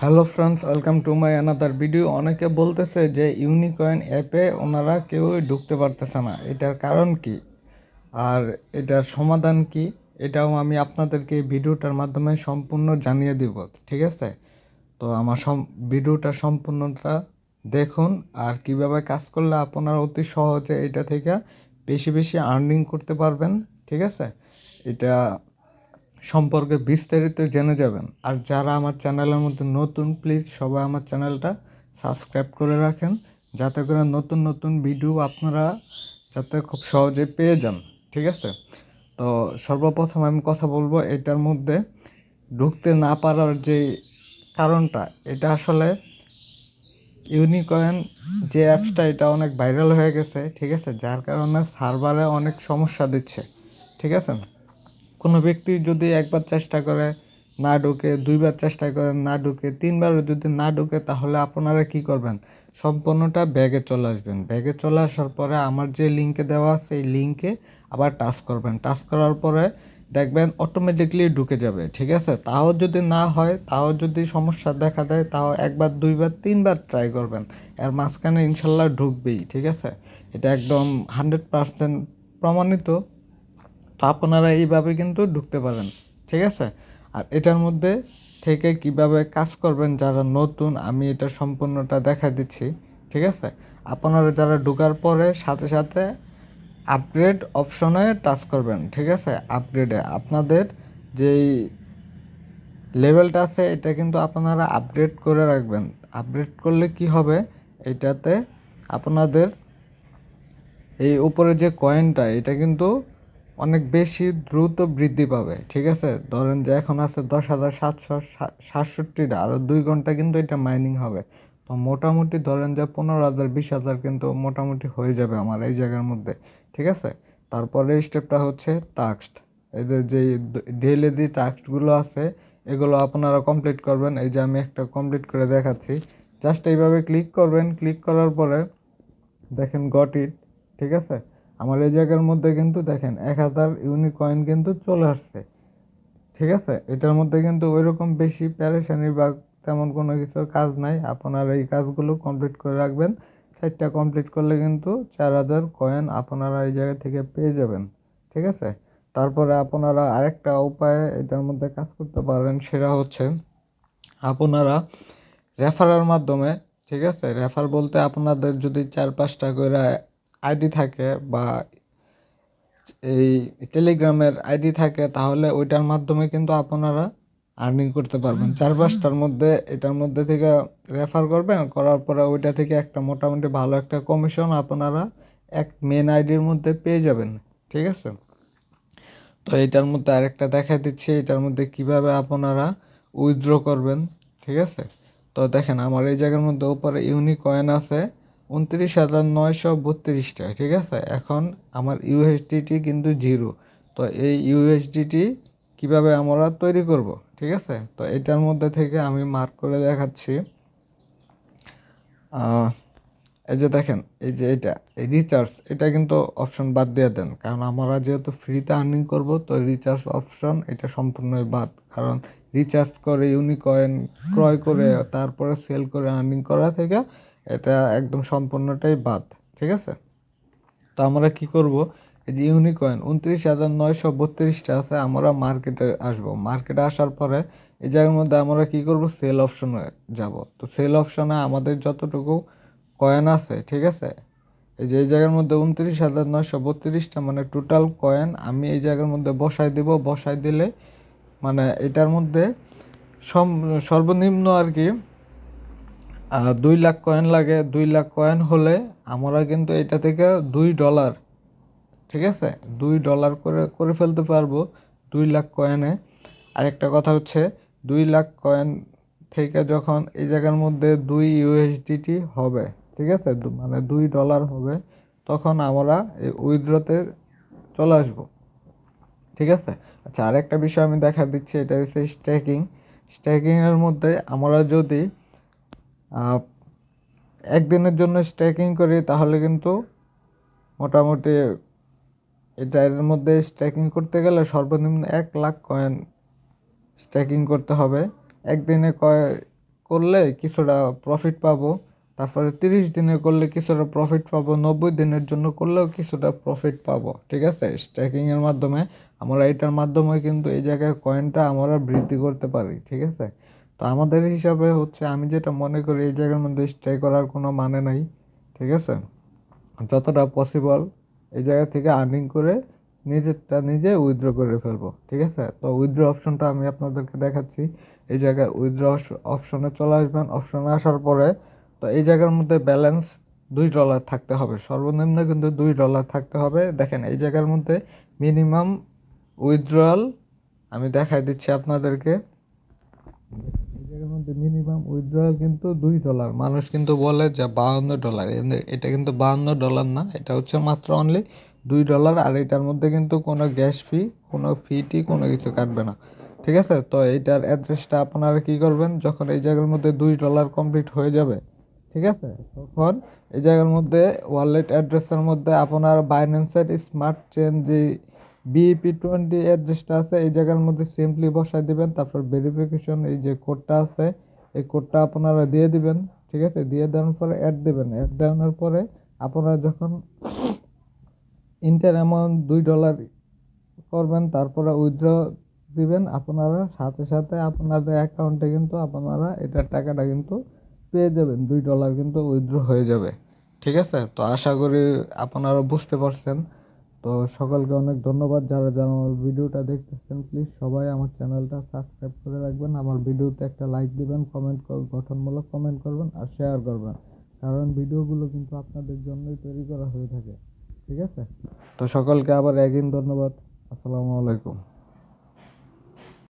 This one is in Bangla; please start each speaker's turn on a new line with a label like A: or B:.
A: Hello friends, welcome to my another video. অনেকে বলতেছে যে ইউনিকয়েন অ্যাপে ওনারা কেউই ঢুকতে পারতেছে না, এটার কারণ কি আর এটার সমাধান কি, এটাও আমি আপনাদেরকে এই ভিডিওটার মাধ্যমে সম্পূর্ণ জানিয়ে দিব। ঠিক আছে, তো আমার ভিডিওটা সম্পূর্ণটা দেখুন। আর কিভাবে কাজ করলে আপনারা অতি সহজে এটা থেকে বেশি বেশি আর্নিং করতে পারবেন। ঠিক আছে, এটা সম্পর্কে বিস্তারিত জেনে যাবেন। আর যারা আমার চ্যানেলের মধ্যে নতুন, প্লিজ সবাই আমার চ্যানেলটা সাবস্ক্রাইব করে রাখেন, যাতে করে নতুন নতুন ভিডিও আপনারা যাতে খুব সহজে পেয়ে যান। ঠিক আছে, তো সর্বপ্রথম আমি কথা বলবো এটার মধ্যে ঢুকতে না পারার যে কারণটা। এটা আসলে ইউনিকয়েন যে অ্যাপসটা, এটা অনেক ভাইরাল হয়ে গেছে। ঠিক আছে, যার কারণে সার্ভারে অনেক সমস্যা দিচ্ছে। ঠিক আছে, কোনো ব্যক্তি যদি একবার চেষ্টা করে না ঢুকে, দুইবার চেষ্টা করে না ঢুকে, তিনবারও যদি না ঢুকে, তাহলে আপনারা কি করবেন, সম্পূর্ণটা ব্যাগে চলে আসবেন। ব্যাগে চলে আসার পরে আমার যে লিঙ্কে দেওয়া আছে এই লিঙ্কে আবার টাচ করবেন। টাচ করার পরে দেখবেন অটোমেটিকলি ঢুকে যাবে। ঠিক আছে, তাও যদি না হয়, তাও যদি সমস্যা দেখা দেয়, তাও একবার দুইবার তিনবার ট্রাই করবেন, এর মাঝখানে ইনশাল্লাহ ঢুকবেই। ঠিক আছে, এটা একদম 100% প্রমাণিত। তো আপনারা এইভাবে কিন্তু ঢুকতে পারেন। ঠিক আছে, আর এটার মধ্যে থেকে কিভাবে কাজ করবেন যারা নতুন, আমি এটা সম্পূর্ণটা দেখা দিচ্ছি। ঠিক আছে, আপনারা যারা ঢোকার পরে সাথে সাথে আপগ্রেড অপশনে টাচ করবেন। ঠিক আছে, আপগ্রেডে আপনাদের যেই লেভেলটা আছে এটা কিন্তু আপনারা আপগ্রেড করে রাখবেন। আপগ্রেড করলে কি হবে, এটাতে আপনাদের এই উপরে যে কয়েনটা, এটা কিন্তু অনেক বেশি দ্রুত বৃদ্ধি পাবে। ঠিক আছে, ধরেন যে এখন আছে 10,767টা, আরও 2 ঘন্টা কিন্তু এটা মাইনিং হবে। তো মোটামুটি ধরেন যে 15,000 20,000 কিন্তু মোটামুটি হয়ে যাবে আমার এই জায়গার মধ্যে। ঠিক আছে, তারপরে স্টেপটা হচ্ছে টাস্ক। এদের যে ডেইলি যে টাস্কগুলো আছে এগুলো আপনারা কমপ্লিট করবেন। এই যে আমি একটা কমপ্লিট করে দেখাচ্ছি। জাস্ট এইভাবে ক্লিক করবেন। ক্লিক করার পরে দেখেন গট ইট। ঠিক আছে, আমার এই জায়গার মধ্যে কিন্তু দেখেন 1,000 ইউনিকয়েন কিন্তু চলে আসছে। ঠিক আছে, এটার মধ্যে কিন্তু ওইরকম বেশি প্যারেশানি বা তেমন কোনো কিছুর কাজ নাই। আপনারা এই কাজগুলো কমপ্লিট করে রাখবেন। 4টা কমপ্লিট করলে কিন্তু 4,000 কয়েন আপনারা এই জায়গা থেকে পেয়ে যাবেন। ঠিক আছে, তারপরে আপনারা আরেকটা উপায়ে এটার মধ্যে কাজ করতে পারেন, সেটা হচ্ছে আপনারা রেফারের মাধ্যমে। ঠিক আছে, রেফার বলতে আপনাদের যদি 4-5টা করে আইডি থাকে বা এই টেলিগ্রামের আইডি থাকে, তাহলে ওইটার মাধ্যমে কিন্তু আপনারা আর্নিং করতে পারবেন। 4-5টার মধ্যে এটার মধ্যে থেকে রেফার করবেন, করার পরে ওইটা থেকে একটা মোটামুটি ভালো একটা কমিশন আপনারা এক মেন আইডির মধ্যে পেয়ে যাবেন। ঠিক আছে, তো এটার মধ্যে আরেকটা দেখা দিচ্ছি, এটার মধ্যে কিভাবে আপনারা উইথড্র করবেন। ঠিক আছে, তো দেখেন আমার এই জায়গার মধ্যে উপরে ইউনিক কয়েন আছে 29,932টা। ঠিক আছে, এখন আমার ইউএসডিটি কিন্তু 0। তো এই ইউএসডিটি কিভাবে আমরা তৈরি করব। ঠিক আছে, তো এটার মধ্যে থেকে আমি মার্ক করে দেখাচ্ছি। এই যে দেখেন, এই যে এই রিচার্জ, এটা কিন্তু অপশন বাদ দিয়ে দেন, কারণ আমরা যেহেতু ফ্রিতে আর্নিং করব, তো রিচার্জ অপশন এটা সম্পূর্ণই বাদ। কারণ রিচার্জ করে ইউনিকয়েন ক্রয় করে তারপরে সেল করে আর্নিং করা থেকে এটা একদম সম্পূর্ণটাই বাদ। ঠিক আছে, তো আমরা কি করব, এই যে ইউনিকয়েন 29,932টা আছে, আমরা মার্কেটে আসব। মার্কেটে আসার পরে এই জায়গার মধ্যে আমরা কি করব, সেল অপশনে যাব। তো সেল অপশনে আমাদের যতটুকু কয়েন আছে, ঠিক আছে, এই যে এই জায়গার মধ্যে 29,932টা মানে টোটাল কয়েন আমি এই জায়গার মধ্যে বসাই দিব। বসাই দিলে মানে এটার মধ্যে সর্বনিম্ন আর কি 2 লাখ কয়েন লাগে। 2 লাখ কয়েন হলে আমরা কিন্তু এটা থেকে $2, ঠিক আছে, $2 করে করে ফেলতে পারবো 2 লাখ কয়েনে। আরেকটা কথা হচ্ছে 2 লাখ কয়েন থেকে যখন এই জায়গার মধ্যে 2 USDT হবে, ঠিক আছে, মানে $2 হবে, তখন আমরা এই উইথড্রতে চলে আসবো। ঠিক আছে, আচ্ছা আরেকটা বিষয় আমি দেখা দিচ্ছি, এটা হচ্ছে স্ট্যাকিং। স্ট্যাকিং এর মধ্যে আমরা যদি একদিনের জন্য স্ট্যাকিং করি, তাহলে কিন্তু মোটামুটি এর মধ্যে স্ট্যাকিং করতে গেলে সর্বনিম্ন 1 লাখ কয়েন স্ট্যাকিং করতে হবে। একদিনে করলে কিছুটা প্রফিট পাবো, তারপরে 30 দিনে করলে কিছুটা প্রফিট পাবো, 90 দিনের জন্য করলেও কিছুটা প্রফিট পাবো। ঠিক আছে, স্ট্যাকিং এর মাধ্যমে আমরা এটার মাধ্যমে কিন্তু এই জায়গায় কয়েনটা আমরা বৃদ্ধি করতে পারি। ঠিক আছে, তো আমাদের হিসাবে হচ্ছে আমি যেটা মনে করি এই জায়গার মধ্যে স্টে করার কোনো মানে নাই। ঠিক আছে, যতটা পসিবল এই জায়গা থেকে আর্নিং করে নিজেরটা নিজে উইথড্র করে ফেলবো। ঠিক আছে, তো উইথড্র অপশনটা আমি আপনাদেরকে দেখাচ্ছি। এই জায়গায় উইথড্র অপশনে চলে আসবেন। অপশনে আসার পরে তো এই জায়গার মধ্যে ব্যালেন্স $2 থাকতে হবে, সর্বনিম্ন কিন্তু $2 থাকতে হবে। দেখেন এই জায়গার মধ্যে মিনিমাম উইথড্রয়াল আমি দেখাই দিচ্ছি আপনাদেরকে। এই জায়গার মধ্যে মিনিমাম উইথড্রয়াল কিন্তু $2। মানুষ কিন্তু বলে যে $52, এটা কিন্তু $52 না, এটা হচ্ছে মাত্র অনলি $2। আর এটার মধ্যে কিন্তু কোনো গ্যাস ফি, কোনো ফি কোনো কিছু কাটবে না। ঠিক আছে, তো এইটার অ্যাড্রেসটা আপনারা কি করবেন, যখন এই জায়গার মধ্যে $2 কমপ্লিট হয়ে যাবে, ঠিক আছে, তখন এই জায়গার মধ্যে ওয়ালেট অ্যাড্রেসের মধ্যে আপনার বাইন্যান্সের স্মার্ট চেন যে BEP20 অ্যাড্রেসটা আছে এই জায়গার মধ্যে সিম্পলি বসাই দিবেন। তারপর ভেরিফিকেশন এই যে কোডটা আছে এই কোডটা আপনারা দিয়ে দিবেন। ঠিক আছে, দিয়ে দেওয়ার পরে অ্যাড দিবেন। অ্যাড দেওয়ার পরে আপনারা যখন ইন্টার অ্যামাউন্ট $2 করবেন তারপরে উইথড্র দিবেন, আপনারা সাথে সাথে আপনাদের অ্যাকাউন্টে কিন্তু আপনারা এটার টাকাটা কিন্তু পেয়ে যাবেন। $2 কিন্তু উইথড্র হয়ে যাবে। ঠিক আছে, তো আশা করি আপনারা বুঝতে পারছেন। তো সকলকে অনেক ধন্যবাদ যারা যারা আমার ভিডিওটা দেখতেছেন। প্লিজ সবাই আমার চ্যানেলটা সাবস্ক্রাইব করে রাখবেন, আমার ভিডিওতে একটা লাইক দিবেন, কমেন্ট গঠনমূলক কমেন্ট করবেন আর শেয়ার করবেন, কারণ ভিডিওগুলো কিন্তু আপনাদের জন্যই তৈরি করা হয়ে থাকে। ঠিক আছে, তো সকলকে আবার একদিন ধন্যবাদ। আসসালামু আলাইকুম।